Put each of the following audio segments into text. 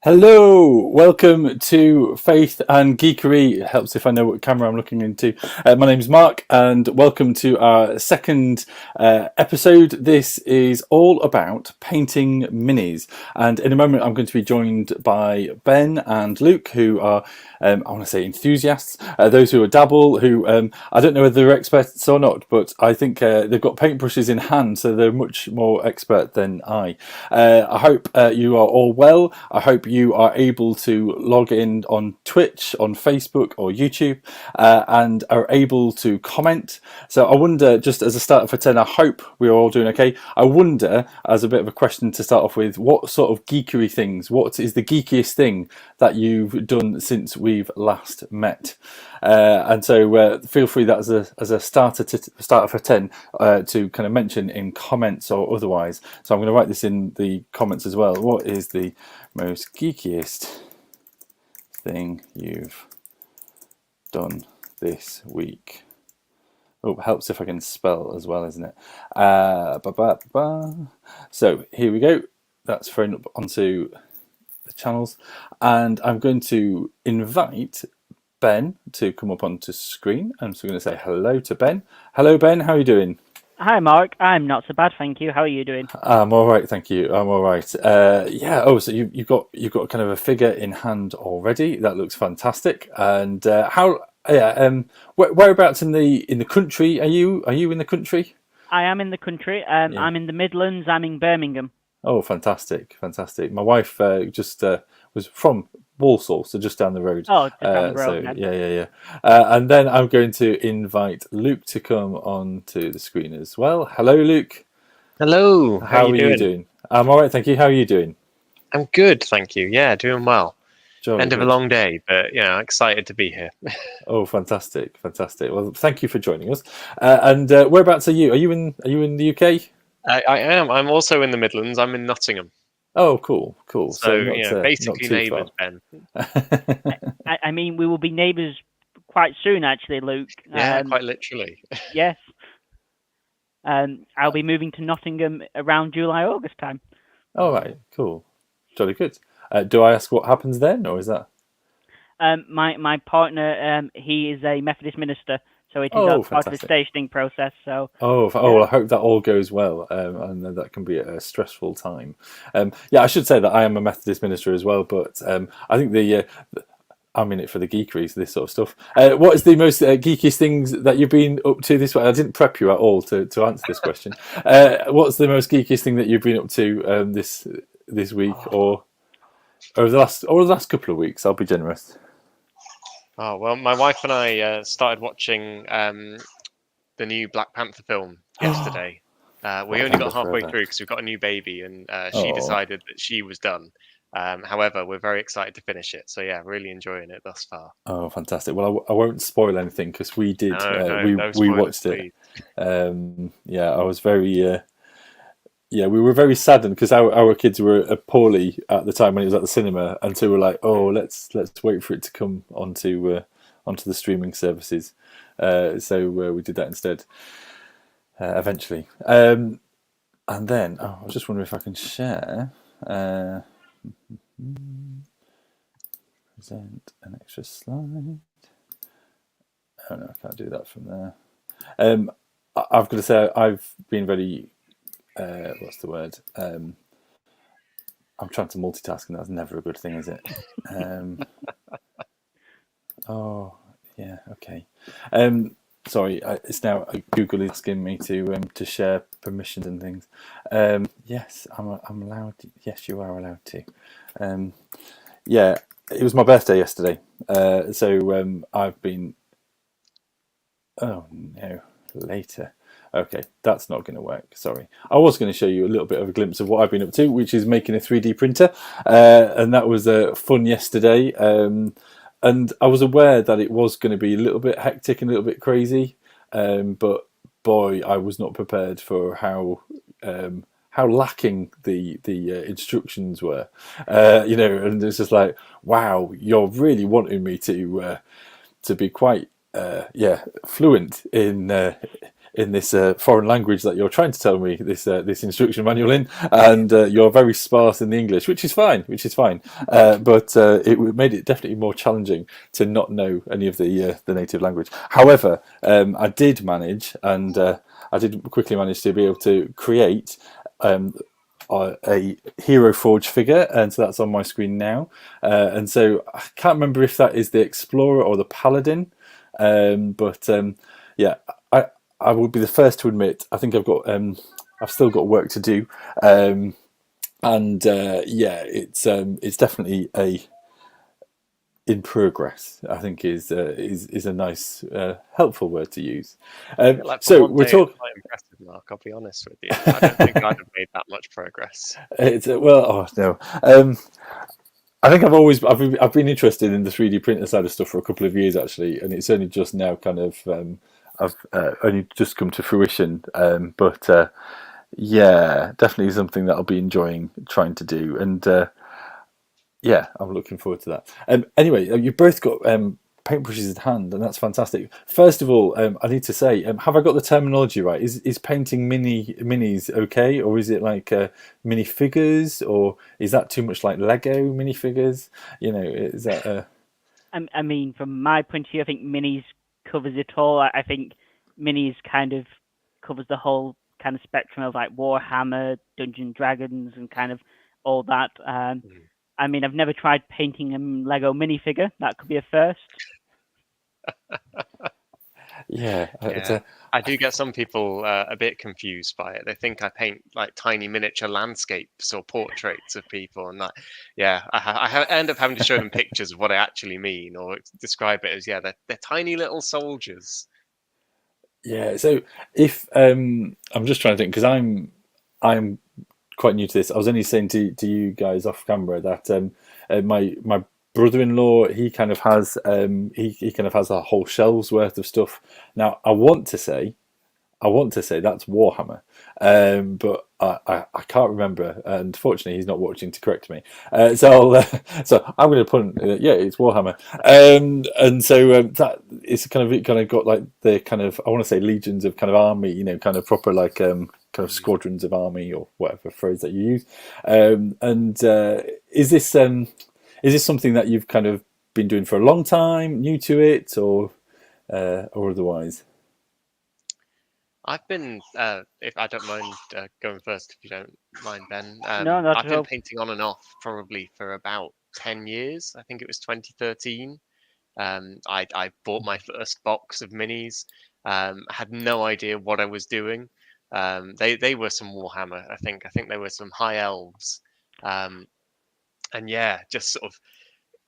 Hello, welcome to Faith and Geekery. It helps if I know what camera I'm looking into. My name's Mark, and welcome to our second episode. This is all about painting minis, and in a moment I'm going to be joined by Ben and Luke, who are I want to say enthusiasts, those who are dabble, who I don't know whether they're experts or not, but I think they've got paintbrushes in hand, so they're much more expert than I. I hope you are all well. I hope you are able to log in on Twitch, on Facebook or YouTube, and are able to comment. So I wonder, just as a starter for 10, I hope we're all doing okay. I wonder, as a bit of a question to start off with, what sort of geekery things, what is the geekiest thing that you've done since we've last met? And so feel free that as a starter for 10 to kind of mention in comments or otherwise. So I'm going to write this in the comments as well. What is the most geekiest thing you've done this week? Oh, helps if I can spell as well, isn't it? So here we go. That's thrown up onto the channels, and I'm going to invite Ben to come up onto screen. I'm just going to say hello to Ben. Hello, Ben. How are you doing? Hi, Mark. I'm not so bad, thank you. How are you doing? I'm all right, thank you. I'm all right. Yeah. Oh, so you've got kind of a figure in hand already. That looks fantastic. And how? Yeah. Whereabouts in the country are you? Are you in the country? I am in the country. Yeah. I'm in the Midlands. I'm in Birmingham. Oh, fantastic, fantastic. My wife just was from Walsall, so just down the road. Oh, just down the So road then. yeah. And then I'm going to invite Luke to come onto the screen as well. Hello, Luke. Hello, how How are you doing? I'm all right, thank you. How are you doing? I'm good, thank you. Yeah, doing well. Jolly End of a good. long day, but excited to be here. Oh, fantastic, fantastic. Well, thank you for joining us. And whereabouts are you? Are you in the UK? I am. I'm also in the Midlands. I'm in Nottingham. Oh, cool. So, Not basically too neighbours, far. Ben. I mean, we will be neighbours quite soon, actually, Luke. Yeah, quite literally. Yes. I'll be moving to Nottingham around July, August time. All right, cool. Jolly good. Do I ask what happens then, or is that? My partner, he is a Methodist minister, so it is Oh, part of the fantastic. stationing process. So Well, I hope that all goes well, and that can be a stressful time. Yeah, I should say that I am a Methodist minister as well, but I think I'm in it for the geekeries, this sort of stuff. What is the most geekiest things that you've been up to this week? I didn't prep you at all to answer this question. What's the most geekiest thing that you've been up to this week, or over the last couple of weeks? I'll be generous. Oh, well, my wife and I started watching the new Black Panther film yesterday. We only got halfway through because we've got a new baby, and she decided that she was done. However, we're very excited to finish it. So yeah, really enjoying it thus far. Oh, fantastic! Well, I won't spoil anything because we did. No We spoilers, watched please. it. Yeah, I was very. Yeah, we were very saddened because our kids were poorly at the time when it was at the cinema, and so we're like, oh, let's wait for it to come onto the streaming services. So we did that instead. Eventually, and then I was just wondering if I can share. Present an extra slide. Oh no, I can't do that from there. I've got to say I've been very. What's the word? I'm trying to multitask, and that's never a good thing, is it? Oh, yeah, okay. Sorry, it's now Google is asking me to share permissions and things. Yes, I'm allowed. Yes, you are allowed to. Yeah, it was my birthday yesterday, so I've been. Oh no, later. Okay, that's not going to work. Sorry. I was going to show you a little bit of a glimpse of what I've been up to, which is making a 3D printer. And that was fun yesterday. And I was aware that it was going to be a little bit hectic and a little bit crazy. But boy, I was not prepared for how lacking the instructions were. And it's just like, wow, you're really wanting me to be quite fluent in this foreign language that you're trying to tell me this instruction manual in, and you're very sparse in the English, which is fine, but it made it definitely more challenging to not know any of the native language. However, I did manage, and I did quickly manage to be able to create a Hero Forge figure, and so that's on my screen now. And so I can't remember if that is the Explorer or the Paladin, but yeah, I would be the first to admit I think I've still got work to do, and yeah, it's definitely a in progress. I think is a nice helpful word to use. Like for So one we're day, it's talking. quite impressive, Mark. I'll be honest with you. I don't think I'd have made that much progress. It's well, oh no. I think I've been interested in the 3D printer side of stuff for a couple of years actually, and it's only just now kind of I've only just come to fruition. But yeah, definitely something that I'll be enjoying trying to do, and yeah, I'm looking forward to that. Anyway, you've both got paintbrushes in hand, and that's fantastic. First of all, I need to say, have I got the terminology right? Is painting minis okay, or is it like mini figures, or is that too much like Lego minifigures? You know, is that? I mean, from my point of view, I think minis covers it all. I think minis kind of covers the whole kind of spectrum of like Warhammer, Dungeons and Dragons, and kind of all that. I mean, I've never tried painting a Lego minifigure. That could be a first. Yeah, Yeah, I do get some people a bit confused by it. They think I paint like tiny miniature landscapes or portraits of people, and that, yeah, I end up having to show them pictures of what I actually mean, or describe it as, yeah, they're tiny little soldiers. yeah. So if I'm just trying to think because I'm quite new to this. I was only saying to you guys off camera that my brother-in-law he kind of has he kind of has a whole shelves worth of stuff. Now I want to say that's Warhammer, but I can't remember. And fortunately, he's not watching to correct me. So I'm going to put yeah, it's Warhammer. And so that it's kind of got like the kind of I want to say legions of kind of army, you know, kind of proper like kind of squadrons of army or whatever phrase that you use. And is this something that you've kind of been doing for a long time, new to it, or otherwise? I've been, if I don't mind going first, if you don't mind, Ben. No, not I've at been all. painting on and off probably for about 10 years. I think it was 2013. I bought my first box of minis. Had no idea what I was doing. They were some Warhammer, I think. I think they were some high elves. Um, and yeah, just sort of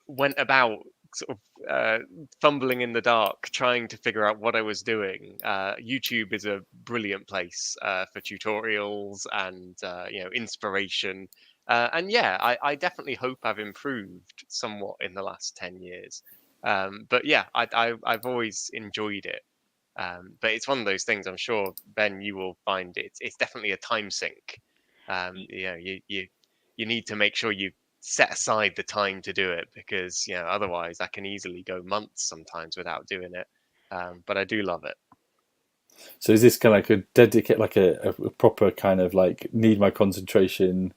went about sort of fumbling in the dark, trying to figure out what I was doing. YouTube is a brilliant place for tutorials and inspiration. And yeah, I definitely hope I've improved somewhat in the last 10 years. But yeah, I've always enjoyed it. But it's one of those things. I'm sure Ben, you will find it's definitely a time sink. You need to make sure you set aside the time to do it because otherwise I can easily go months sometimes without doing it. But I do love it. So is this kind of like a dedicate, like a proper kind of like need my concentration,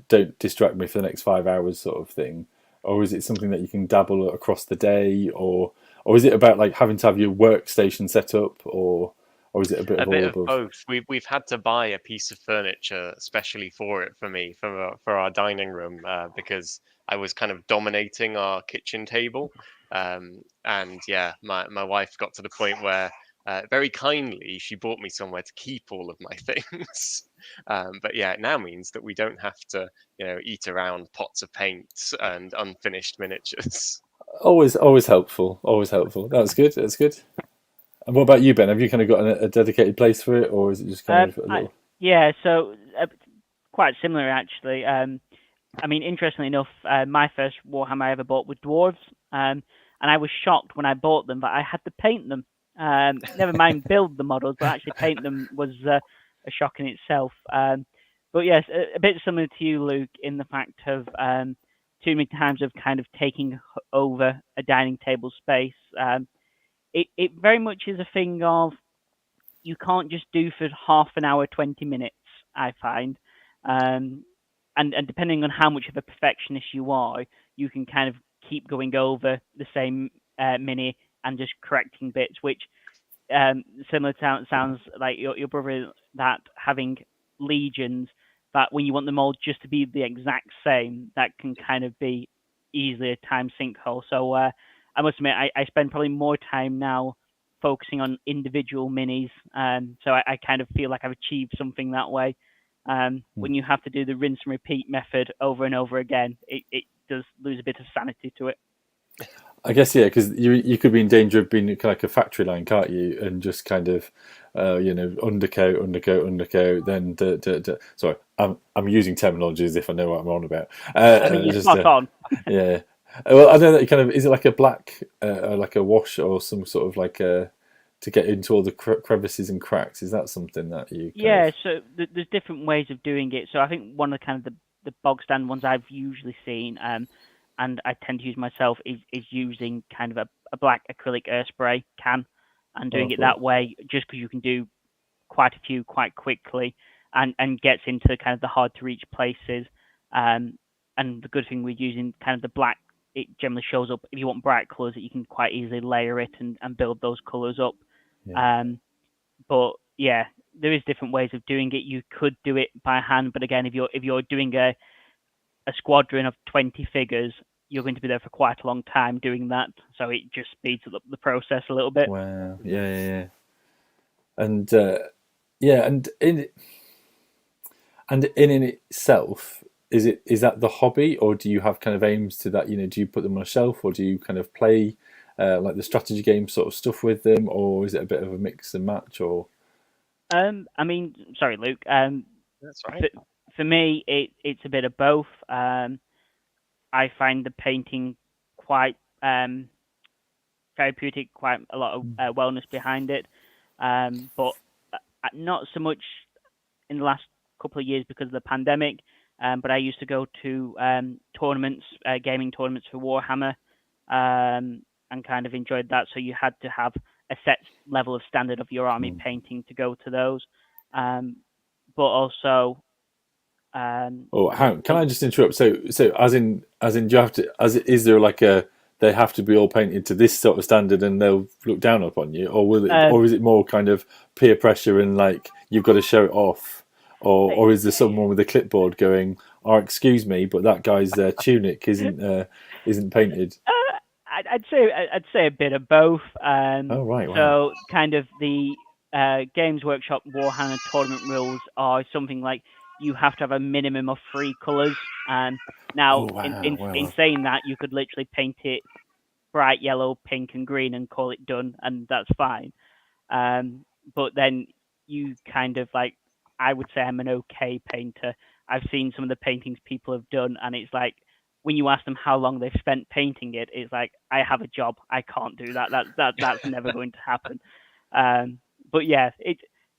don't distract me for the next 5 hours sort of thing, or is it something that you can dabble across the day, or is it about like having to have your workstation set up, or is it a bit A of bit all of above? both. We've had to buy a piece of furniture especially for it for me for our dining room because I was kind of dominating our kitchen table, and yeah, my wife got to the point where very kindly she bought me somewhere to keep all of my things. But yeah, it now means that we don't have to eat around pots of paint and unfinished miniatures. Always helpful, always helpful. That's good. That's good. And what about you, Ben? Have you kind of got a dedicated place for it, or is it just kind of a I, little? yeah, so quite similar actually. I mean, interestingly enough, my first Warhammer I ever bought was dwarves, and I was shocked when I bought them, but I had to paint them. Never mind build the models, but actually paint them was a shock in itself. But yes, a bit similar to you, Luke, in the fact of too many times of kind of taking over a dining table space. It very much is a thing of you can't just do for half an hour, 20 minutes, I find. And depending on how much of a perfectionist you are, you can kind of keep going over the same mini and just correcting bits, which similar sounds like your brother, that having legions, that when you want them all just to be the exact same, that can kind of be easily a time sinkhole. So I must admit, I spend probably more time now focusing on individual minis. So I kind of feel like I've achieved something that way. When you have to do the rinse and repeat method over and over again, it does lose a bit of sanity to it. I guess, yeah, because you could be in danger of being kind of like a factory line, can't you? And just kind of, undercoat, then sorry, I'm using terminology as if I know what I'm on about. I mean, you're spot on. Yeah. Well, I know that kind of, is it like a black, like a wash or some sort of like a, to get into all the crevices and cracks? Is that something that you? Yeah, so there's different ways of doing it. So I think one of the kind of the bog stand ones I've usually seen, and I tend to use myself, is using kind of a black acrylic spray can, and doing it that way, just because you can do quite a few quite quickly, and gets into kind of the hard to reach places. And the good thing with using kind of the black, it generally shows up if you want bright colours, that you can quite easily layer it and build those colours up. Yeah. But yeah, there is different ways of doing it. You could do it by hand, but again, if you're doing a squadron of 20 figures, you're going to be there for quite a long time doing that. So it just speeds up the process a little bit. Wow. Yeah. And in itself, is that the hobby, or do you have kind of aims to that? Do you put them on a shelf, or do you kind of play like the strategy game sort of stuff with them, or is it a bit of a mix and match? Or I mean, sorry, Luke. That's right. For me, it's a bit of both. I find the painting quite therapeutic, quite a lot of wellness behind it. But not so much in the last couple of years because of the pandemic. But I used to go to tournaments, gaming tournaments for Warhammer, and kind of enjoyed that. So you had to have a set level of standard of your army painting to go to those. But also, can I just interrupt? So as in, do you have to? Is there like a, they have to be all painted to this sort of standard and they'll look down upon you, or will it, or is it more kind of peer pressure and like you've got to show it off, or is there someone with a clipboard going, "Oh, excuse me, but that guy's tunic isn't painted"? I'd say a bit of both. Oh right, wow. So kind of the Games Workshop Warhammer tournament rules are something like you have to have a minimum of 3 colours. Now, in saying that, you could literally paint it bright yellow, pink, and green and call it done, and that's fine. But then you kind of like, I would say I'm an okay painter. I've seen some of the paintings people have done, and it's like, when you ask them how long they've spent painting it, it's like, I have a job, I can't do that. That's never going to happen. But yeah,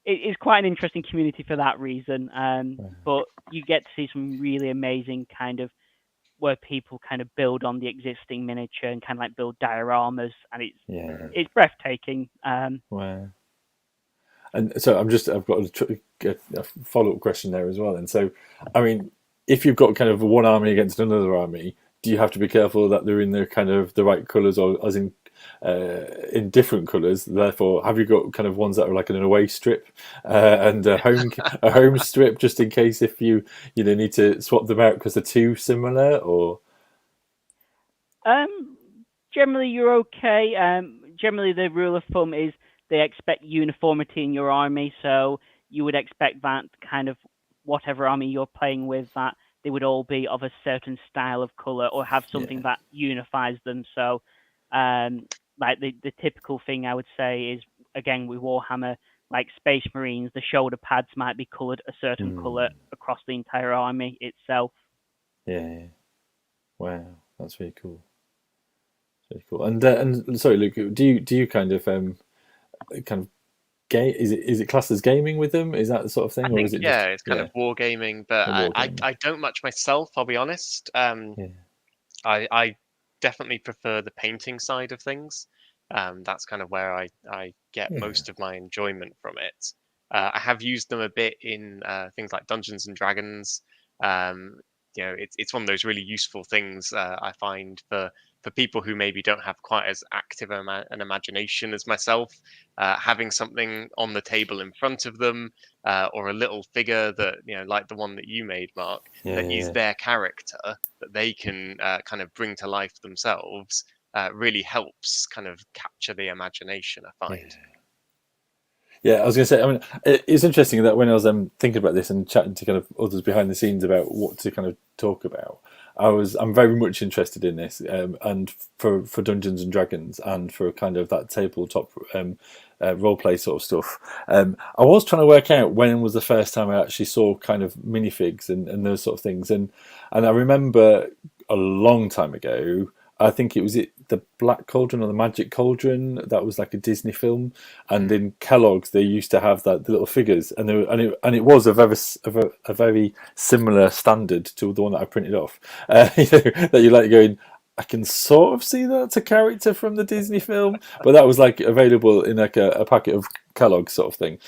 it's quite an interesting community for that reason. But you get to see some really amazing kind of where people kind of build on the existing miniature and kind of like build dioramas, and it's breathtaking. Wow. And so I've got a follow-up question there as well. And so, I mean, if you've got kind of one army against another army, do you have to be careful that they're in the kind of the right colours, or as in different colours? Therefore, have you got kind of ones that are like an away strip and a home strip, just in case if you need to swap them out because they're too similar? Or generally you're okay. Generally the rule of thumb is they expect uniformity in your army, so you would expect that kind of whatever army you're playing with, that they would all be of a certain style of color or have something that unifies them. So like the typical thing I would say is, again with Warhammer, like Space Marines, the shoulder pads might be colored a certain color across the entire army itself. Yeah. Wow, that's very cool. Very cool. And sorry, Luke, do you kind of game? Is it classed as gaming with them? Is that the sort of thing, or is it just it's kind of wargaming? But I don't much myself. I'll be honest. I definitely prefer the painting side of things. That's kind of where I get most of my enjoyment from it. I have used them a bit in things like Dungeons and Dragons. It's one of those really useful things I find for people who maybe don't have quite as active an imagination as myself. Having something on the table in front of them, or a little figure that like the one that you made, Mark, that is their character that they can kind of bring to life themselves. Really helps kind of capture the imagination, I find. Yeah, I was going to say, I mean, it's interesting that when I was thinking about this and chatting to kind of others behind the scenes about what to kind of talk about, I'm very much interested in this, and for Dungeons and Dragons and for kind of that tabletop role play sort of stuff. I was trying to work out when was the first time I actually saw kind of minifigs and those sort of things, and I remember a long time ago. I think it was the Black Cauldron or the Magic Cauldron. That was like a Disney film, and in Kellogg's they used to have the little figures, and it was a very similar standard to the one that I printed off. That you like going, I can sort of see that's a character from the Disney film, but that was like available in like a packet of Kellogg's sort of thing,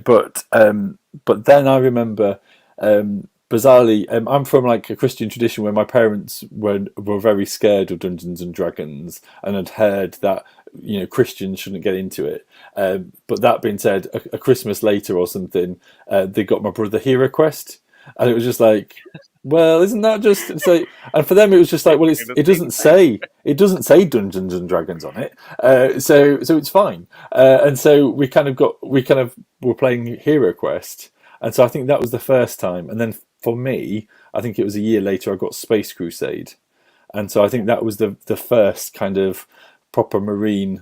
But then I remember. Bizarrely, I'm from like a Christian tradition where my parents were very scared of Dungeons and Dragons and had heard that Christians shouldn't get into it. But that being said, a Christmas later or something, they got my brother Hero Quest, and it was just like, well, isn't that just so? And for them, it was just like, well, it doesn't say Dungeons and Dragons on it, so it's fine. And so we kind of were playing Hero Quest, and so I think that was the first time, and then. For me, I think it was a year later I got Space Crusade. And so I think that was the first kind of proper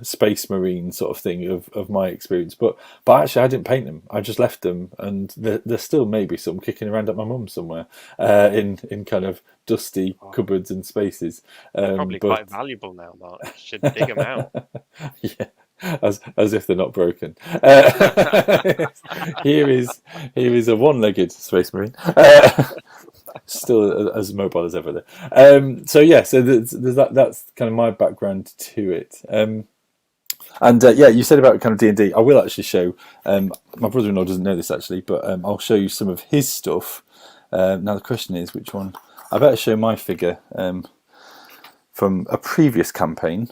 space marine sort of thing of my experience. But actually I didn't paint them. I just left them, and there's still maybe some kicking around at my mum's somewhere in kind of dusty cupboards and spaces. Probably quite valuable now, Mark. You should dig them out. Yeah. As if they're not broken. Here is a one-legged space marine, still as mobile as ever. There. So there's that. That's kind of my background to it. You said about kind of D&D. I will actually show. My brother-in-law doesn't know this actually, but I'll show you some of his stuff. Now the question is, which one? I better show my figure from a previous campaign.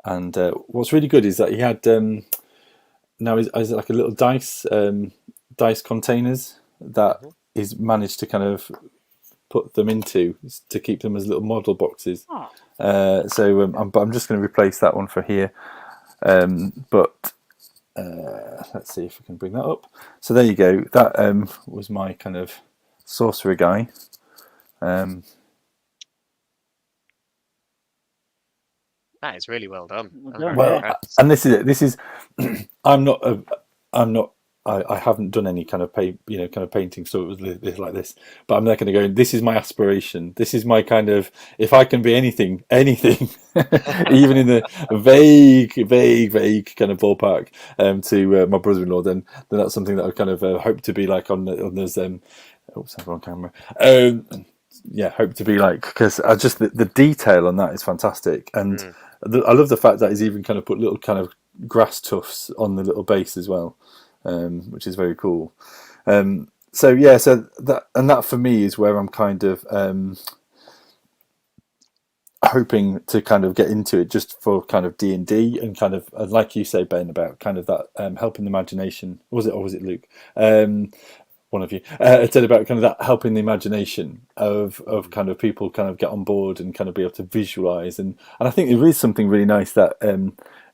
And what's really good is that he had now is like a little dice containers that he's managed to kind of put them into to keep them as little model boxes. I'm just going to replace that one for here. Let's see if we can bring that up. So there you go. That was my kind of sorcerer guy. That is really well done. And this is I haven't done any kind of painting stuff like this, but I'm not going to go. This is my aspiration. This is my kind of, if I can be anything, even in the vague kind of ballpark to my brother-in-law, then that's something that I kind of hope to be like on those. Oops, I'm on camera. Hope to be like, because I just the detail on that is fantastic, and I love the fact that he's even kind of put little kind of grass tufts on the little base as well, which is very cool. So that for me is where I'm kind of hoping to kind of get into it, just for kind of D&D and kind of like you say, Ben, about kind of that helping the imagination. Was it Luke? One of you said about kind of that helping the imagination of kind of people kind of get on board and kind of be able to visualize, and I think there is something really nice that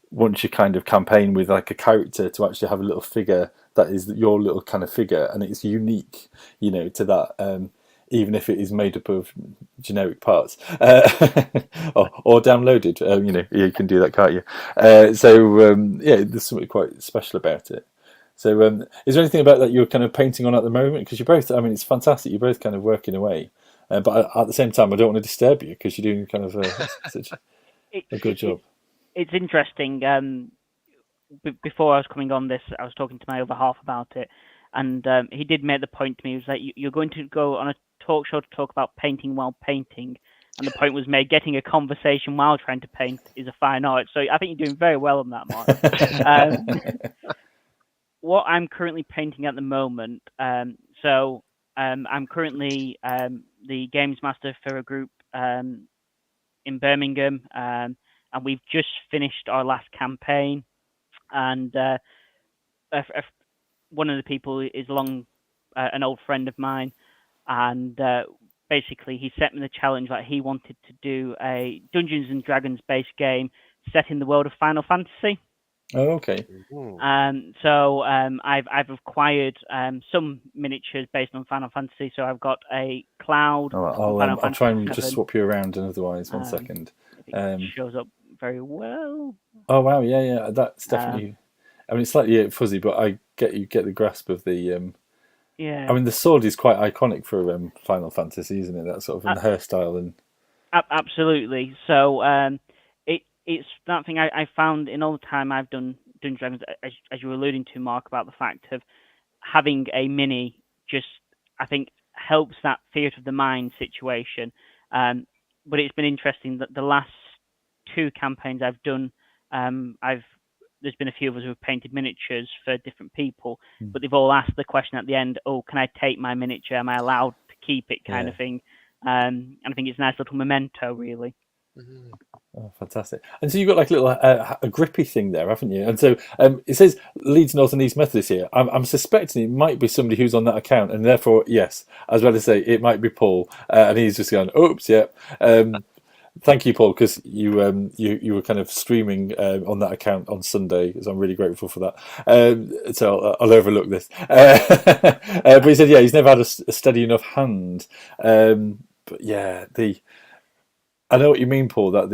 once you kind of campaign with like a character, to actually have a little figure that is your little kind of figure, and it's unique, to that, even if it is made up of generic parts or downloaded. You can do that, can't you? There's something quite special about it. So is there anything about that you're kind of painting on at the moment? Because you're both, I mean, it's fantastic. You're both kind of working away. But at the same time, I don't want to disturb you because you're doing kind of such a good job. It's interesting. Before I was coming on this, I was talking to my other half about it. And he did make the point to me, he was like, you're going to go on a talk show to talk about painting while painting. and the point was made, getting a conversation while trying to paint is a fine art. So I think you're doing very well on that, Mark. What I'm currently painting at the moment, I'm currently the games master for a group in Birmingham, and we've just finished our last campaign. And one of the people is an old friend of mine, and basically he set me the challenge that he wanted to do a Dungeons and Dragons based game set in the world of Final Fantasy. Oh, okay. I've acquired some miniatures based on Final Fantasy. So I've got a Cloud. I'll try and just swap you around, and otherwise, 1 second. It shows up very well. Oh wow, yeah, that's definitely. I mean, it's slightly fuzzy, but I get the grasp of the. Yeah. I mean, the sword is quite iconic for Final Fantasy, isn't it? That sort of hairstyle and. Absolutely. So it's that thing I found in all the time I've done Dungeons and Dragons, as you were alluding to, Mark, about the fact of having a mini just, I think, helps that theatre of the mind situation. But it's been interesting that the last 2 campaigns I've done, there's been a few of us who have painted miniatures for different people, but they've all asked the question at the end, oh, can I take my miniature? Am I allowed to keep it, kind of thing? And I think it's a nice little memento, really. Mm-hmm. Oh, fantastic. And so you've got like a little a grippy thing there, haven't you? And so it says Leeds North and East Methodist here. I'm suspecting it might be somebody who's on that account, and therefore, yes, I was about to say it might be Paul, and he's just going, oops, yeah. Thank you, Paul, because you were kind of streaming on that account on Sunday, so I'm really grateful for that. So I'll overlook this. But he said, yeah, he's never had a steady enough hand. But yeah, I know what you mean, Paul. That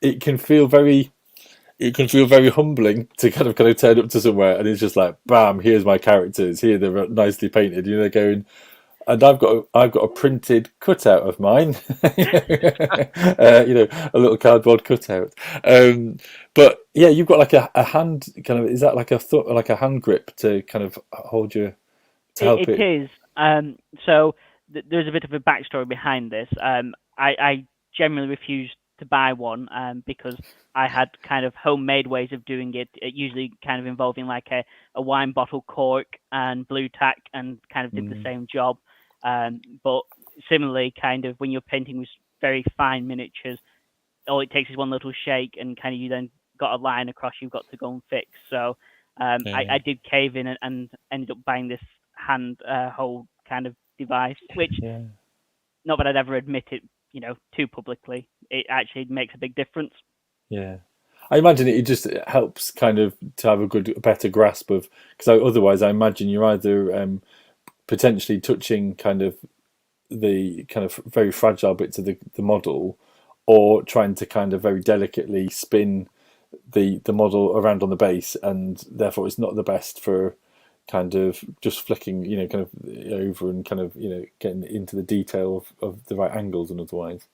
it can feel very humbling to kind of turn up to somewhere and it's just like, bam, here's my characters. Here they're nicely painted. They're going, and I've got a printed cutout of mine. A little cardboard cutout. But yeah, you've got like a hand kind of. Is that like a hand grip to kind of hold you to help it? It is. So there's a bit of a backstory behind this. I generally refused to buy one because I had kind of homemade ways of doing it, usually kind of involving like a wine bottle cork and blue tack, and kind of did the same job. But similarly, kind of when you're painting with very fine miniatures, all it takes is one little shake and kind of you then got a line across you've got to go and fix. So I did cave in and ended up buying this hand hold kind of device, which not that I'd ever admit it, too publicly. It actually makes a big difference. Yeah, I imagine it just helps kind of to have a better grasp of, because otherwise I imagine you're either potentially touching kind of the kind of very fragile bits of the model, or trying to kind of very delicately spin the model around on the base, and therefore it's not the best for kind of just flicking, kind of over and kind of, getting into the detail of the right angles and otherwise.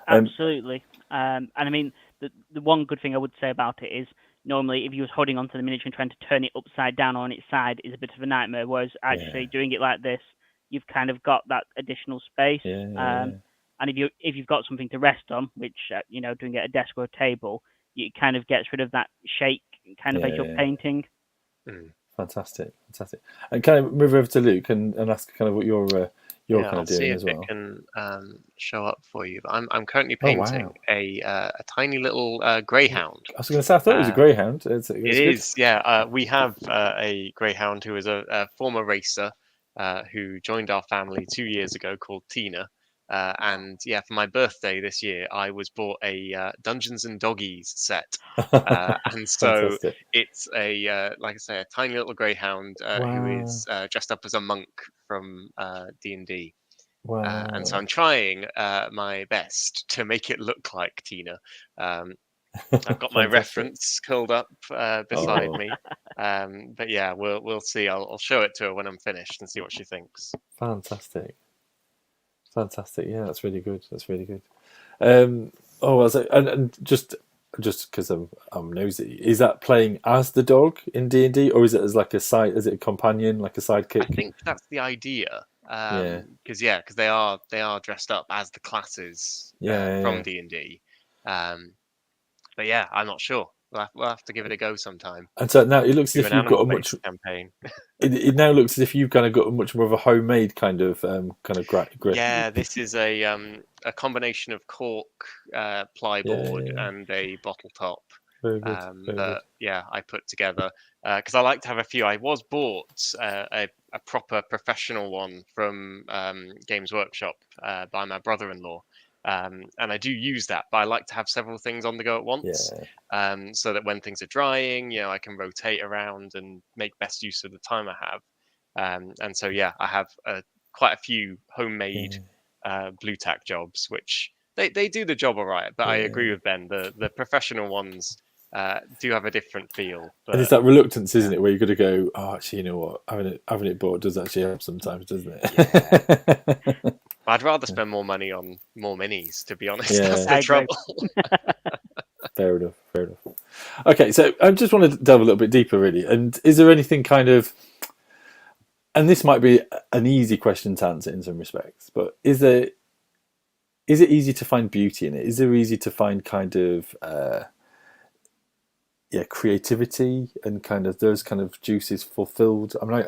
Absolutely. And I mean, the one good thing I would say about it is normally if you was holding onto the miniature and trying to turn it upside down on its side is a bit of a nightmare, whereas actually doing it like this, you've kind of got that additional space. And if you've got something to rest on, which, doing it at a desk or a table, it kind of gets rid of that shake kind of as you're painting. Fantastic. And can I move over to Luke and ask kind of what you're kind of doing as well? I'll see if it can show up for you. But I'm currently painting a tiny little greyhound. I was going to say, I thought it was a greyhound. It is, yeah. We have a greyhound who is a former racer who joined our family 2 years ago, called Tina. And yeah, for my birthday this year, I was bought a Dungeons and Doggies set, and so it's like I say, a tiny little greyhound who is dressed up as a monk from D&D. Wow. And so I'm trying my best to make it look like Tina. I've got my reference curled up beside me, but yeah, we'll see. I'll show it to her when I'm finished and see what she thinks. Fantastic. Yeah, that's really good. And just because I'm nosy, is that playing as the dog in D&D, or is it as like a side, is it a companion, like a sidekick? I think that's the idea. Because they are dressed up as the classes from D&D. But yeah, I'm not sure. We'll have to give it a go sometime. And so now it looks Do as if an you've got a animal-based much. campaign. It now looks as if you've kind of got a much more of a homemade kind of grip. Yeah, this is a combination of cork, plyboard, and a bottle top. Very good. Very good. Yeah, I put together because I like to have a few. I was bought a proper professional one from Games Workshop by my brother-in-law, and I do use that. But I like to have several things on the go at once, so that when things are drying, I can rotate around and make best use of the time I have. And so yeah, I have quite a few homemade blue tack jobs, which they do the job all right. But I agree with Ben. The professional ones do have a different feel. But, and it's that reluctance, isn't it, where you've got to go, oh, actually, you know what, having it bought does actually help sometimes, doesn't it? Yeah. I'd rather spend more money on more minis, to be honest. That's the trouble. Fair enough. Okay, so I just want to delve a little bit deeper, really. And is there anything kind of, and this might be an easy question to answer in some respects, but is it easy to find beauty in it? Is it easy to find kind of creativity and kind of those kind of juices fulfilled? I mean,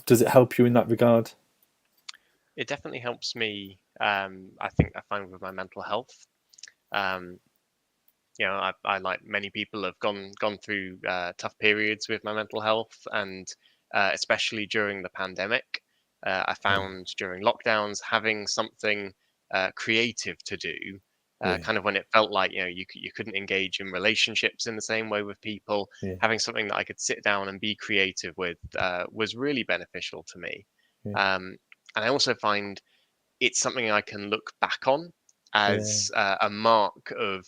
does it help you in that regard? It definitely helps me. I think I find with my mental health. I like many people have gone through tough periods with my mental health, and especially during the pandemic, I found during lockdowns having something creative to do. Kind of when it felt like you couldn't engage in relationships in the same way with people, having something that I could sit down and be creative with was really beneficial to me. And I also find it's something I can look back on as a mark of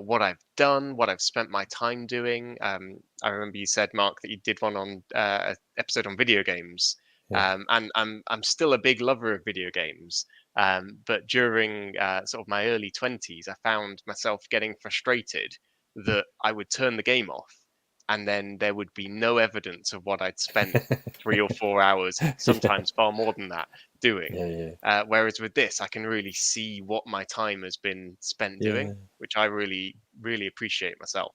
what I've done, what I've spent my time doing. I remember you said, Mark, that you did one on an episode on video games. And I'm still a big lover of video games. But during sort of my early 20s, I found myself getting frustrated that I would turn the game off and then there would be no evidence of what I'd spent 3 or 4 hours, sometimes far more than that, doing. Whereas with this, I can really see what my time has been spent doing, which I really, really appreciate myself.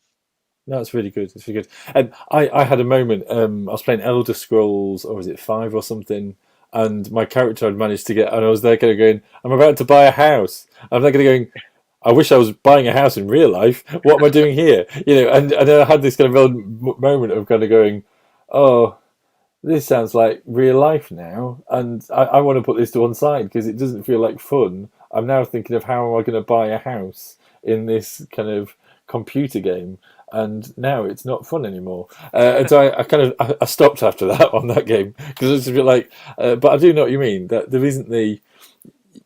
No, it's really good. It's really good. And I had a moment. I was playing Elder Scrolls, or was it 5 or something? And my character had managed to get, and I was there kind of going, I'm about to buy a house. I'm there kind of going, I wish I was buying a house in real life. What am I doing here? And I had this kind of real moment of kind of going, oh, this sounds like real life now, and I want to put this to one side because it doesn't feel like fun. I'm now thinking of how am I going to buy a house in this kind of computer game, and now it's not fun anymore. And so I stopped after that on that game because it's a bit like, but I do know what you mean, that there isn't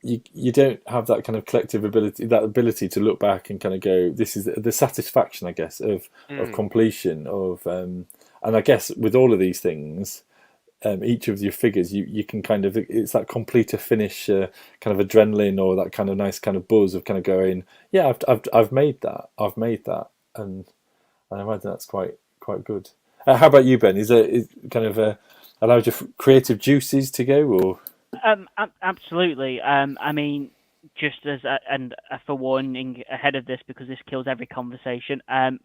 you don't have that kind of collective ability, that ability to look back and kind of go, this is the satisfaction, I guess, of completion of, and I guess with all of these things, each of your figures, you can kind of, it's that complete a finish kind of adrenaline or that kind of nice kind of buzz of kind of going, yeah, I've made that, and I imagine that's quite good. How about you, Ben? Is kind of allowed your creative juices to go, or? Absolutely. I mean, just as for warning ahead of this, because this kills every conversation.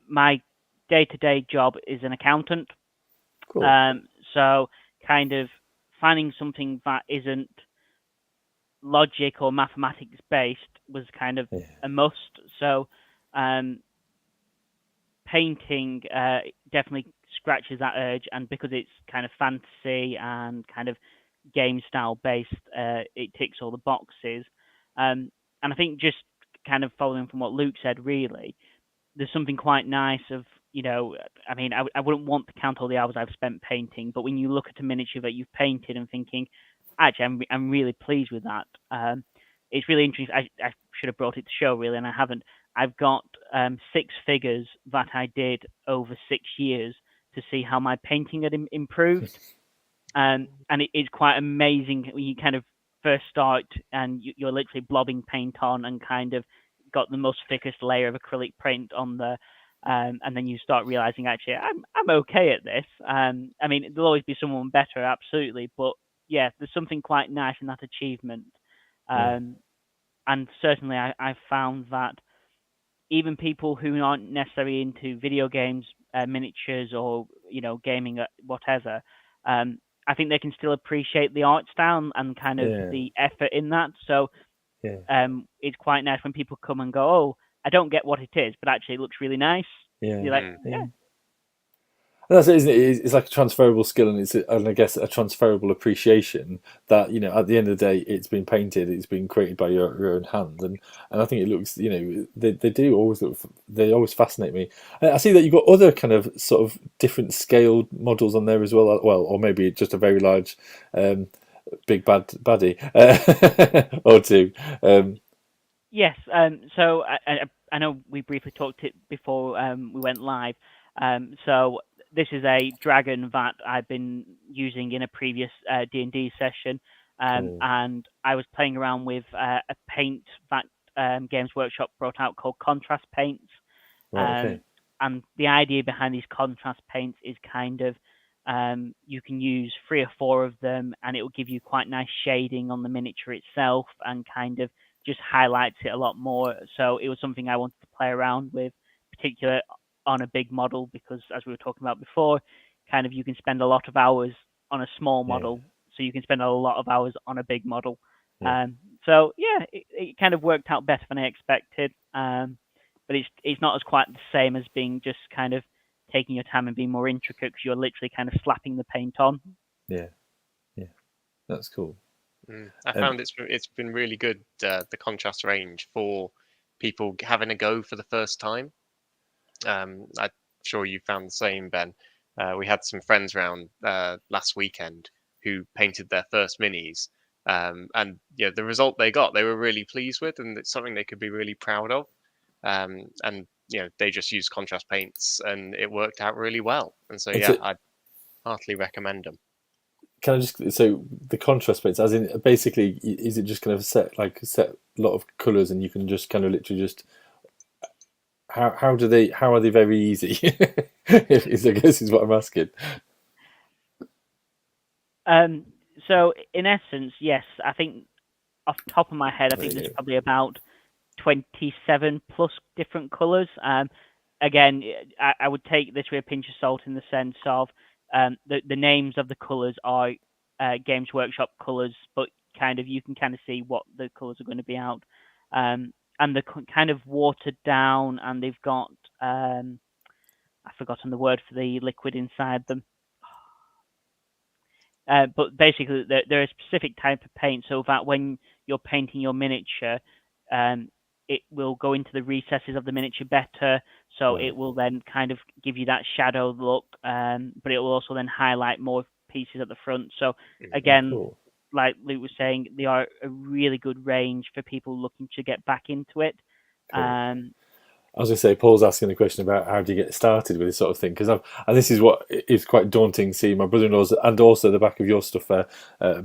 My day-to-day job is an accountant. Cool. So kind of finding something that isn't logic or mathematics based was kind of a must. So painting definitely scratches that urge, and because it's kind of fantasy and kind of game style based, it ticks all the boxes. And I think just kind of following from what Luke said, really, there's something quite nice of, I mean, I wouldn't want to count all the hours I've spent painting, but when you look at a miniature that you've painted and thinking, actually, I'm really pleased with that. It's really interesting. I should have brought it to show, really, and I haven't. I've got 6 figures that I did over 6 years to see how my painting had improved. And it's quite amazing when you kind of first start and you're literally blobbing paint on and kind of got the most thickest layer of acrylic paint on there. and then you start realizing actually I'm okay at this. I mean, there'll always be someone better, absolutely, but yeah, there's something quite nice in that achievement. Um, and certainly I found that even people who aren't necessarily into video games, miniatures, or gaming, whatever, I think they can still appreciate the art style and kind of Yeah. the effort in that. So Yeah. it's quite nice when people come and go, "Oh, I don't get what it is, but actually it looks really nice." Yeah. You're like, Yeah. "Yeah, And that's it, isn't it? It's like a transferable skill, and I guess a transferable appreciation that at the end of the day, it's been painted, it's been created by your own hand, and I think it looks, they do always look, they always fascinate me. I see that you've got other kind of sort of different scaled models on there as well, or maybe just a very large, big bad baddie or two. yes." So I know we briefly talked it before we went live. So this is a dragon that I've been using in a previous D&D session, Cool. and I was playing around with a paint that Games Workshop brought out called contrast paints. Right. Okay. Um, and the idea behind these contrast paints is kind of you can use 3 or 4 of them, and it will give you quite nice shading on the miniature itself, and kind of just highlights it a lot more. So it was something I wanted to play around with, particular on a big model, because as we were talking about before, kind of you can spend a lot of hours on a small Yeah. model, so you can spend a lot of hours on a big model. Yeah. So yeah, it kind of worked out better than I expected. But it's not as quite the same as being just kind of taking your time and being more intricate, because you're literally kind of slapping the paint on. Yeah. Yeah. That's cool. I found it's been really good, the contrast range for people having a go for the first time. I'm sure you found the same, Ben. We had some friends round last weekend who painted their first minis, and yeah, the result they were really pleased with, and it's something they could be really proud of. And they just used contrast paints, and it worked out really well. And so It's yeah, a, I'd heartily recommend them. Can I just, so the contrast paints, as in basically, is it just kind of set a lot of colours, and you can just kind of literally just how are they very easy? I guess is what I'm asking. So in essence, yes, I think off the top of my head, I There think you there's go. probably about 27 plus different colours. Again, I would take this with a pinch of salt, in the sense of the names of the colours are Games Workshop colours, but kind of you can kind of see what the colours are going to be out. And they're kind of watered down, and they've got I've forgotten the word for the liquid inside them. But basically, they're a specific type of paint, so that when you're painting your miniature, um, it will go into the recesses of the miniature better. So it Right. will then kind of give you that shadow look, but it will also then highlight more pieces at the front. So Oh, again, cool. like Luke was saying, they are a really good range for people looking to get back into it. Cool. Um, I was going to say, Paul's asking the question about how do you get started with this sort of thing, because and this is what is quite daunting. Seeing my brother-in-law's, and also the back of your stuff,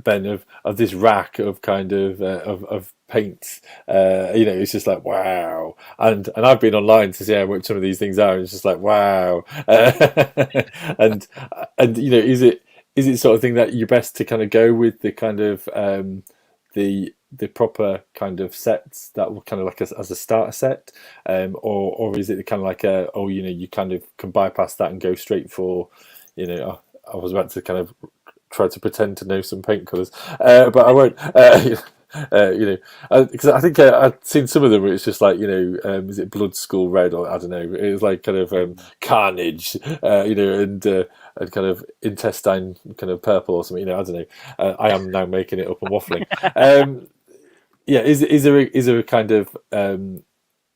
Ben, of this rack of kind of paints. It's just like wow, and I've been online to see how much some of these things are, and it's just like wow, and is it sort of thing that you're best to kind of go with the kind of the proper kind of sets that were kind of like as a starter set, or is it kind of like you kind of can bypass that and go straight for, I was about to kind of try to pretend to know some paint colours, but I won't. Because I think I've seen some of them where it's just like is it Blood School Red, or I don't know, it was like kind of Carnage, and kind of intestine kind of purple or something, I don't know. I am now making it up and waffling. Yeah, is there a kind of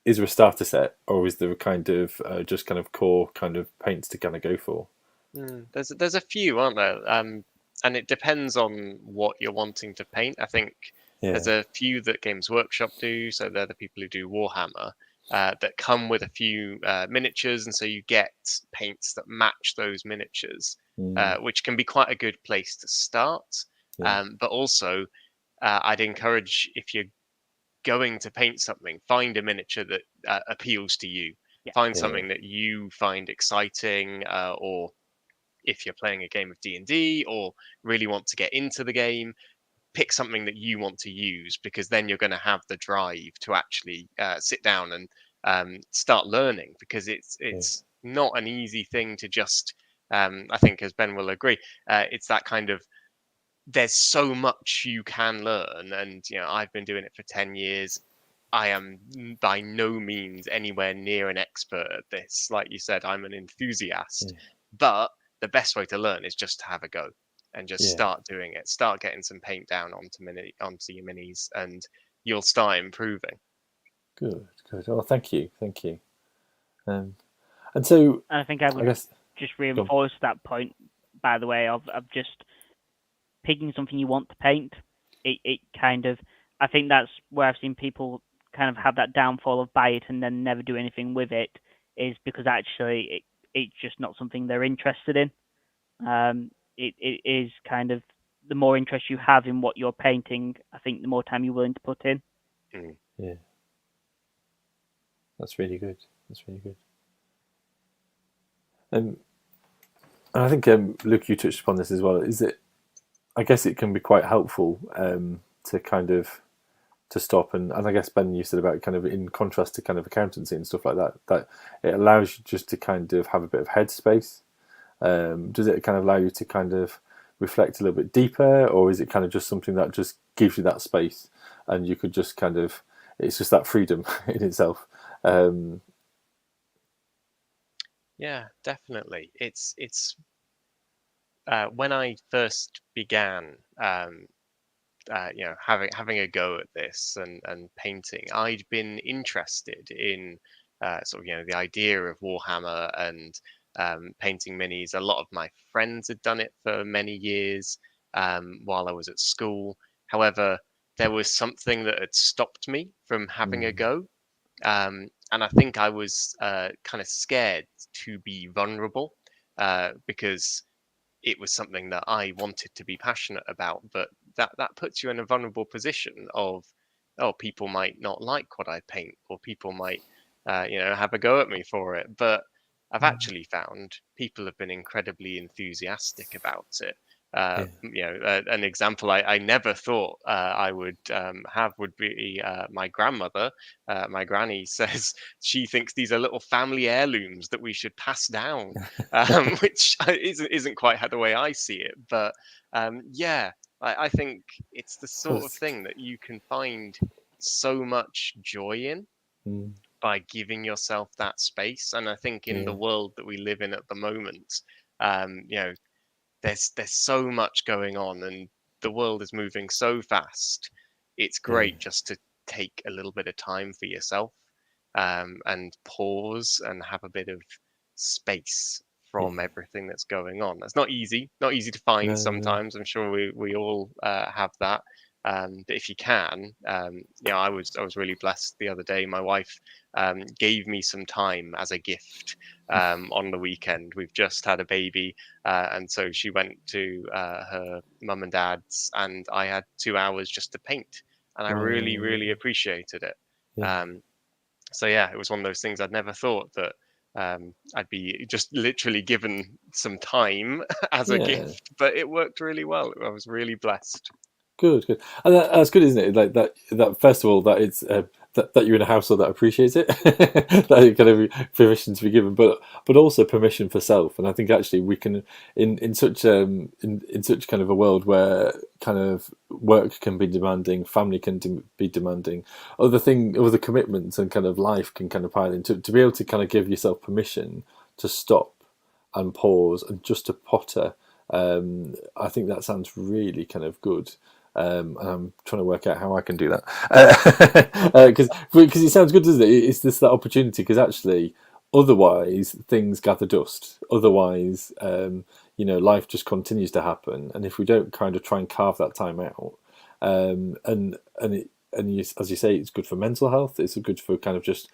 is there a starter set, or is there a kind of just kind of core kind of paints to kind of go for? There's a few, aren't there? And it depends on what you're wanting to paint. I think there's Yeah. a few that Games Workshop do, so they're the people who do Warhammer, that come with a few miniatures, and so you get paints that match those miniatures, Mm, which can be quite a good place to start. yeah. But also, I'd encourage, if you're going to paint something, find a miniature that appeals to you. Find Yeah. something that you find exciting, or if you're playing a game of D&D or really want to get into the game, pick something that you want to use, because then you're going to have the drive to actually sit down and start learning, because it's not an easy thing to just I think, as Ben will agree, it's that kind of, there's so much you can learn, and I've been doing it for 10 years. I am by no means anywhere near an expert at this. Like you said, I'm an enthusiast, but the best way to learn is just to have a go and just start doing it. Start getting some paint down onto your minis, and you'll start improving. Good. Oh, thank you. And so, And I think I would guess just reinforce that point, by the way, of just picking something you want to paint. It kind of, I think that's where I've seen people kind of have that downfall of buy it and then never do anything with it, is because actually it's just not something they're interested in. It is kind of, the more interest you have in what you're painting, I think the more time you're willing to put in. Yeah, that's really good. And I think, Luke, you touched upon this as well. Is it? I guess it can be quite helpful to kind of to stop, and I guess, Ben, you said about kind of in contrast to kind of accountancy and stuff like that, that it allows you just to kind of have a bit of headspace. Does it kind of allow you to kind of reflect a little bit deeper, or is it kind of just something that just gives you that space and you could just kind of, it's just that freedom in itself? Yeah, definitely. It's when I first began, having a go at this and painting, I'd been interested in sort of the idea of Warhammer and painting minis. A lot of my friends had done it for many years while I was at school. However, there was something that had stopped me from having a go. And I think I was kind of scared to be vulnerable, because it was something that I wanted to be passionate about, but that puts you in a vulnerable position of, oh, people might not like what I paint, or people might, have a go at me for it. But I've actually found people have been incredibly enthusiastic about it. An example I never thought I would have would be my grandmother. My granny says she thinks these are little family heirlooms that we should pass down, which isn't quite the way I see it. But I think it's the sort of thing that you can find so much joy in by giving yourself that space. And I think in the world that we live in at the moment, there's so much going on, and the world is moving so fast. It's great just to take a little bit of time for yourself, and pause and have a bit of space from everything that's going on. That's not easy to find sometimes. I'm sure we all have that. But if you can, I was really blessed the other day. My wife gave me some time as a gift on the weekend. We've just had a baby, and so she went to her mum and dad's, and I had 2 hours just to paint, and I really appreciated it. It was one of those things I'd never thought that I'd be just literally given some time as a gift, but it worked really well. I was really blessed. Good, and that's good, isn't it? Like that first of all, that it's that you're in a household that appreciates it, that kind of permission to be given, but also permission for self. And I think actually we can, in such in such kind of a world where kind of work can be demanding, family can be demanding, other commitments and kind of life can kind of pile in, to be able to kind of give yourself permission to stop and pause and just to potter. I think that sounds really kind of good. And I'm trying to work out how I can do that, because it sounds good, doesn't it? It's just that opportunity, because actually otherwise things gather dust. Otherwise, life just continues to happen, and if we don't kind of try and carve that time out, and as you say, it's good for mental health. It's good for kind of just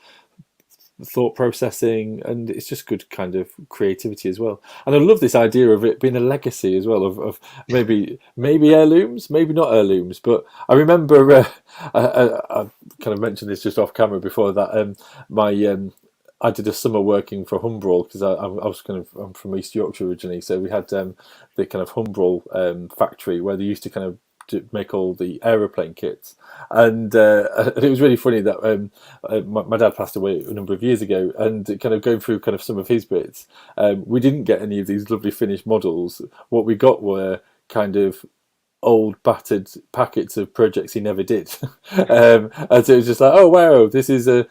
thought processing, and it's just good kind of creativity as well. And I love this idea of it being a legacy as well, of maybe heirlooms, maybe not heirlooms, but I remember I kind of mentioned this just off camera before, that I did a summer working for Humbrol because I'm from East Yorkshire originally, so we had the kind of Humbrol factory where they used to kind of make all the aeroplane kits, and it was really funny that my dad passed away a number of years ago, and kind of going through kind of some of his bits, we didn't get any of these lovely finished models. What we got were kind of old battered packets of projects he never did. And so it was just like, oh wow, this is a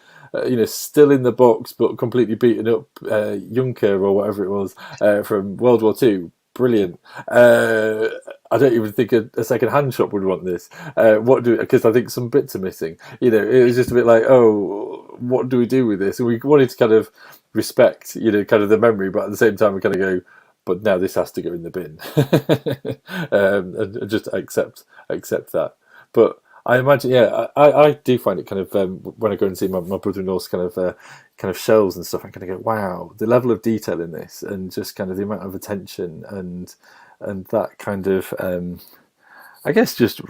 still in the box but completely beaten up Junker or whatever it was from World War Two. Brilliant. I don't even think a second hand shop would want this. Because I think some bits are missing. It was just a bit like, oh, what do we do with this? And we wanted to kind of respect, kind of the memory, but at the same time we kind of go, but now this has to go in the bin, and just accept that. But I imagine, yeah, I do find it kind of when I go and see my brother-in-law's kind of shelves and stuff, I kind of go, wow, the level of detail in this, and just kind of the amount of attention and that kind of I guess just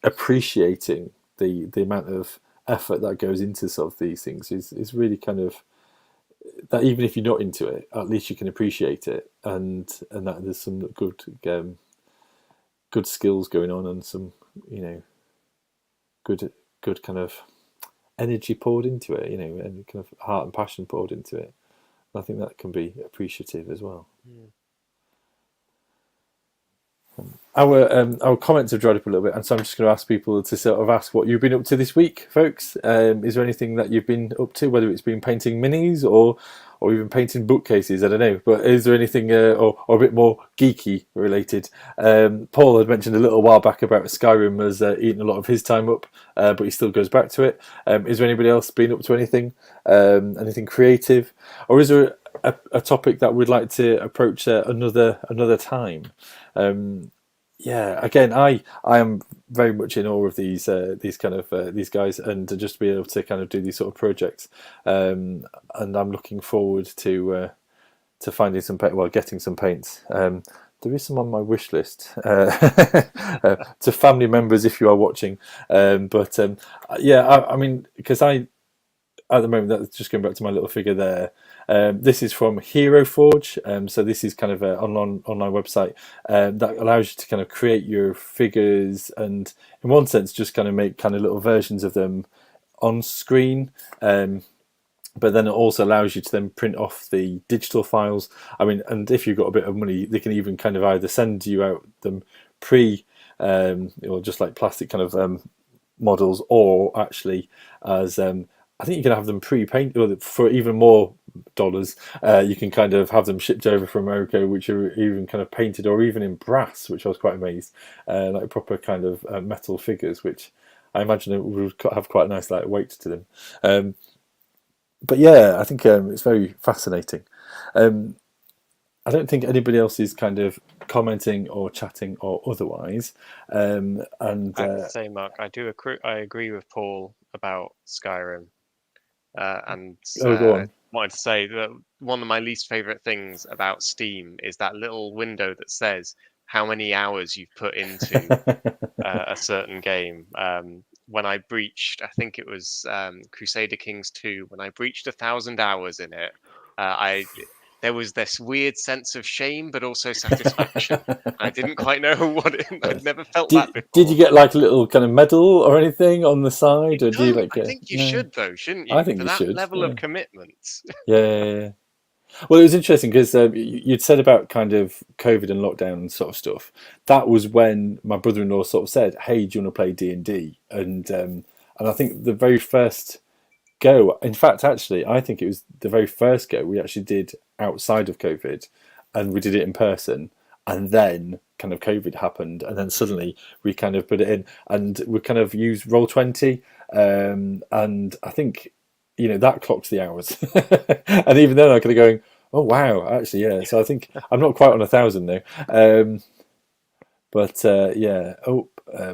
appreciating the amount of effort that goes into sort of these things is really kind of, that even if you're not into it, at least you can appreciate it, and that there's some good skills going on, and some good kind of energy poured into it, and kind of heart and passion poured into it. And I think that can be appreciative as well. Mm. Our comments have dried up a little bit, and so I'm just going to ask people to sort of ask what you've been up to this week, folks. Is there anything that you've been up to, whether it's been painting minis or even painting bookcases? I don't know, but is there anything or a bit more geeky related? Paul had mentioned a little while back about Skyrim has eaten a lot of his time up, but he still goes back to it. Is there anybody else been up to anything creative, or is there a topic that we'd like to approach another time? Yeah, again, I am very much in awe of these guys, and to just be able to kind of do these sort of projects, and I'm looking forward to finding some getting some paints. There is some on my wish list to family members if you are watching, I mean, because at the moment, that's just going back to my little figure there. This is from Hero Forge. So this is kind of an online website that allows you to kind of create your figures, and in one sense just kind of make kind of little versions of them on screen. But then it also allows you to then print off the digital files. I mean, and if you've got a bit of money, they can even kind of either send you out them or just like plastic kind of models, or actually as I think you can have them pre-painted for even more dollars. You can kind of have them shipped over from America, which are even kind of painted, or even in brass, which I was quite amazed. Like proper kind of metal figures, which I imagine it would have quite a nice like weight to them. But yeah, I think it's very fascinating. I don't think anybody else is kind of commenting or chatting or otherwise. And I have to say, Mark, I agree with Paul about Skyrim. And go on. wanted to say that one of my least favorite things about Steam is that little window that says how many hours you've put into a certain game. When I breached, I think it was Crusader Kings 2, when I breached 1,000 hours in it, there was this weird sense of shame, but also satisfaction. I didn't quite know what I'd never felt that before. Did you get like a little kind of medal or anything on the side, or do you like? I think you should though, shouldn't you? I think for you that should. level of commitment. Yeah. Well, it was interesting because you'd said about kind of COVID and lockdown and sort of stuff. That was when my brother-in-law sort of said, "Hey, do you want to play D&D?" And I think the very first go, in fact, actually, I think it was the very first go we actually did outside of COVID, and we did it in person, and then kind of COVID happened, and then suddenly we kind of put it in, and we kind of used Roll20, and I think that clocked the hours, and even then I could have going, oh wow, actually yeah. So I think I'm not quite on 1,000 now, but yeah.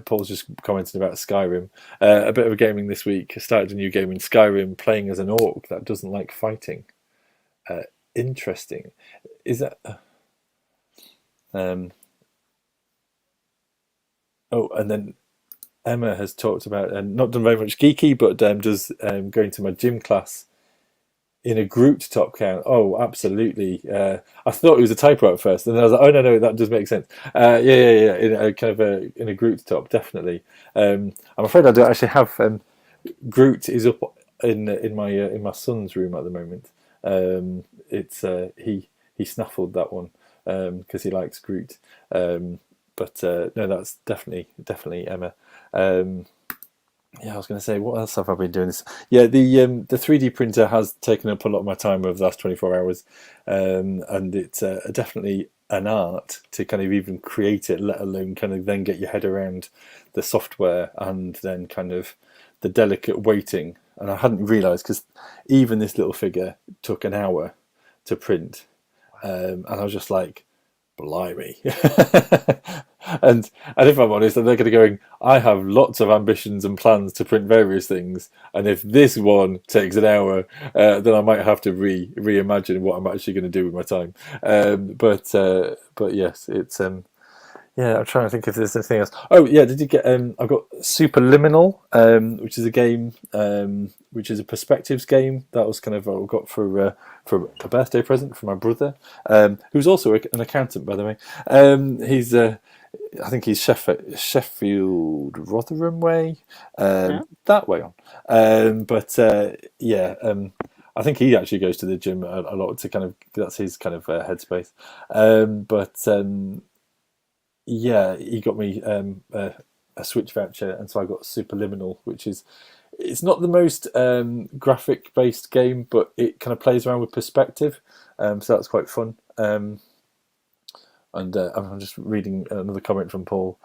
Paul's just commenting about Skyrim. A bit of a gaming this week. Started a new game in Skyrim, playing as an orc that doesn't like fighting. Interesting. Is that? And then Emma has talked about, and not done very much geeky, but does going to my gym class in a Groot top count. Oh, absolutely. I thought it was a typo at first, and then I was like, oh no, that does make sense. Yeah. In a kind of in a Groot top, definitely. I'm afraid I don't actually have. Groot is up in my son's room at the moment. It's he snaffled that one because he likes Groot. But no, that's definitely Emma. Yeah, I was going to say, what else have I been doing? Yeah, the 3D printer has taken up a lot of my time over the last 24 hours, and it's definitely an art to kind of even create it, let alone kind of then get your head around the software and then kind of the delicate weighting. And I hadn't realised, because even this little figure took an hour to print, and I was just like, blimey. and if I'm honest, they're going to going, I have lots of ambitions and plans to print various things, and if this one takes an hour, then I might have to reimagine what I'm actually going to do with my time. But yes, it's yeah, I'm trying to think if there's anything else. Oh yeah, did you get? I've got Superliminal, which is a game, which is a perspectives game that was kind of I got for a birthday present from my brother, who's also an accountant, by the way. He's I think he's Sheffield Rotherham way, that way on. Yeah. I think he actually goes to the gym a lot to kind of that's his kind of headspace. Yeah, he got me a Switch voucher, and so I got Superliminal, which is it's not the most graphic based game, but it kind of plays around with perspective, so that's quite fun. And I'm just reading another comment from Paul.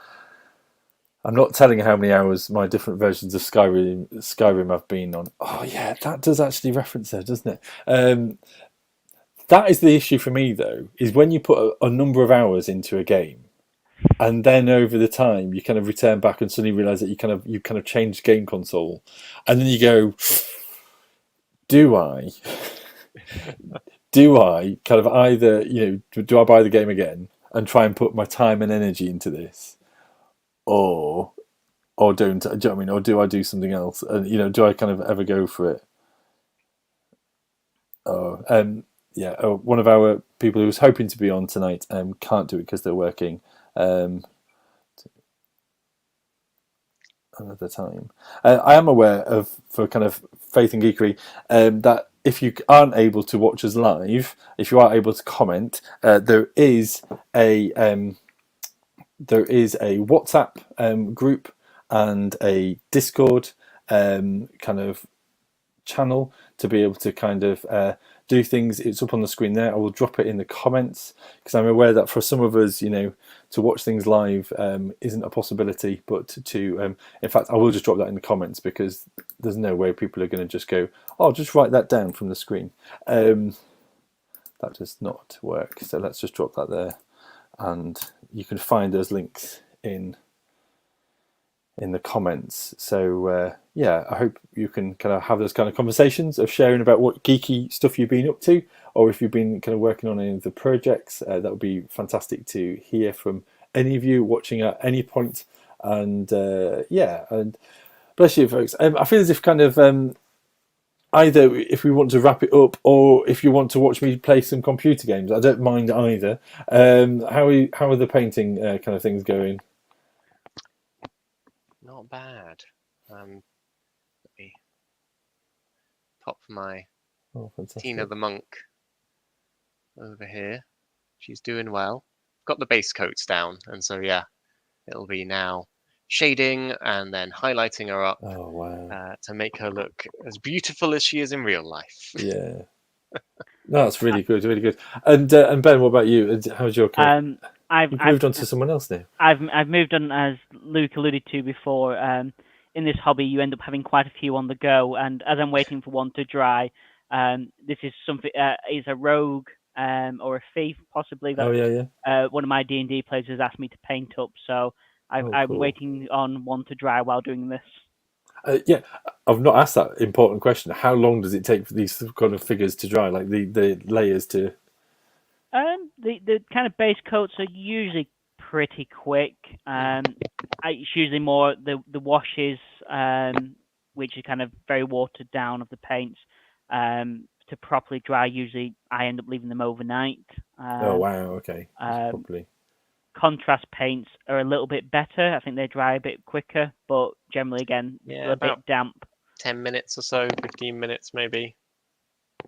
I'm not telling how many hours my different versions of Skyrim have been on. Oh yeah, that does actually reference there, doesn't it? That is the issue for me, though, is when you put a number of hours into a game, and then over the time you kind of return back and suddenly realize that you kind of changed game console, and then you go, do I kind of either do I buy the game again and try and put my time and energy into this, or don't? Do you know what I mean? Or do I do something else? And do I kind of ever go for it? Yeah. One of our people who was hoping to be on tonight can't do it because they're working. Another time. I am aware of, for kind of Faith and Geekery, that if you aren't able to watch us live, if you are able to comment, there is a WhatsApp group and a Discord kind of channel to be able to kind of do things. It's up on the screen there. I will drop it in the comments because I'm aware that for some of us, to watch things live isn't a possibility, but to in fact, I will just drop that in the comments because there's no way people are going to just go, oh, just write that down from the screen. That does not work. So let's just drop that there, and you can find those links in the comments. So yeah, I hope you can kind of have those kind of conversations of sharing about what geeky stuff you've been up to, or if you've been kind of working on any of the projects. That would be fantastic to hear from any of you watching at any point. And yeah, and bless you, folks. I feel as if kind of either if we want to wrap it up, or if you want to watch me play some computer games, I don't mind either. How are the painting kind of things going? Not bad. Let me pop my Tina the Monk over here. She's doing well. Got the base coats down, and so yeah, it'll be now shading and then highlighting her up to make her look as beautiful as she is in real life. Yeah. No, that's really good, really good. And Ben, what about you? How's your kind of... You've moved on to someone else now. I've moved on, as Luke alluded to before. In this hobby, you end up having quite a few on the go, and as I'm waiting for one to dry, this is something is a rogue or a thief possibly that one of my D&D players has asked me to paint up. So I'm waiting on one to dry while doing this. Yeah, I've not asked that important question. How long does it take for these kind of figures to dry, like the layers to? The kind of base coats are usually pretty quick. It's usually more the washes, which are kind of very watered down of the paints, to properly dry, usually I end up leaving them overnight. Oh wow, okay. Um, Properly. contrast paints are a little bit better. I think they dry a bit quicker, but generally, again, Yeah, still a about bit damp. 10 minutes or so, 15 minutes maybe.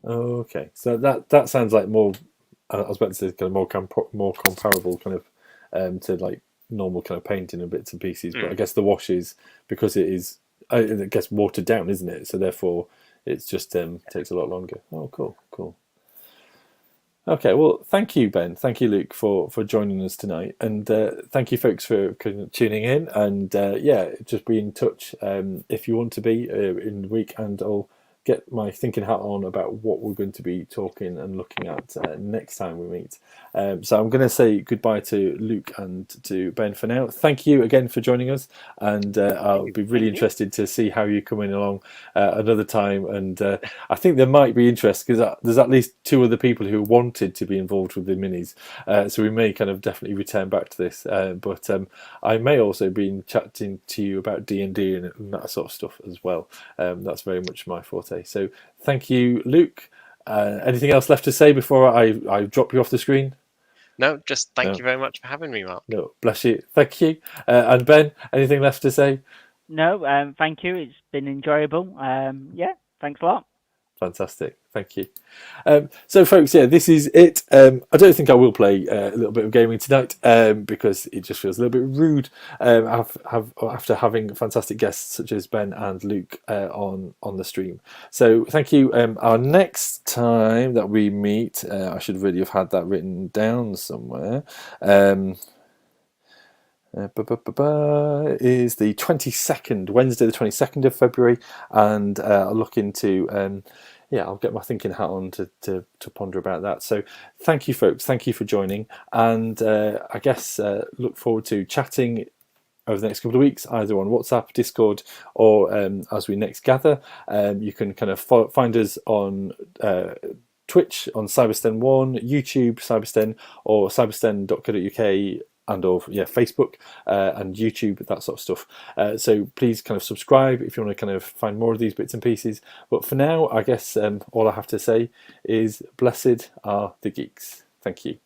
Oh, okay. So that sounds like more. I was about to say kind of more comparable kind of to like normal kind of painting and bits and pieces. But I guess the washes, because it is, I guess, watered down, isn't it? So therefore, it's just takes a lot longer. Oh, cool. Okay, well, thank you, Ben. Thank you, Luke, for joining us tonight, and thank you, folks, for tuning in. And yeah, just be in touch if you want to be in the week, and I'll get my thinking hat on about what we're going to be talking and looking at next time we meet. So I'm going to say goodbye to Luke and to Ben for now. Thank you again for joining us, and I'll be really interested to see how you're coming along another time. And I think there might be interest because there's at least 2 other people who wanted to be involved with the minis, so we may kind of definitely return back to this. But I may also be chatting to you about D&D and that sort of stuff as well. That's very much my forte. So thank you, Luke. Anything else left to say before I drop you off the screen? No, just thank you very much for having me, Mark. No, bless you. Thank you. And Ben, anything left to say? No, thank you. It's been enjoyable. Yeah, thanks a lot. Fantastic. Thank you. So, folks, yeah, this is it. I don't think I will play a little bit of gaming tonight because it just feels a little bit rude after having fantastic guests such as Ben and Luke on the stream. So, thank you. Our next time that we meet, I should really have had that written down somewhere. Is the 22nd, Wednesday the 22nd of February, and I'll look into I'll get my thinking hat on to ponder about that. So thank you, folks, thank you for joining, and I guess look forward to chatting over the next couple of weeks, either on WhatsApp, Discord, or as we next gather. You can kind of find us on Twitch on Cybersten1, YouTube Cybersten, or cybersten.co.uk, and Facebook and YouTube, that sort of stuff. So please kind of subscribe if you want to kind of find more of these bits and pieces. But for now, I guess all I have to say is blessed are the geeks. Thank you.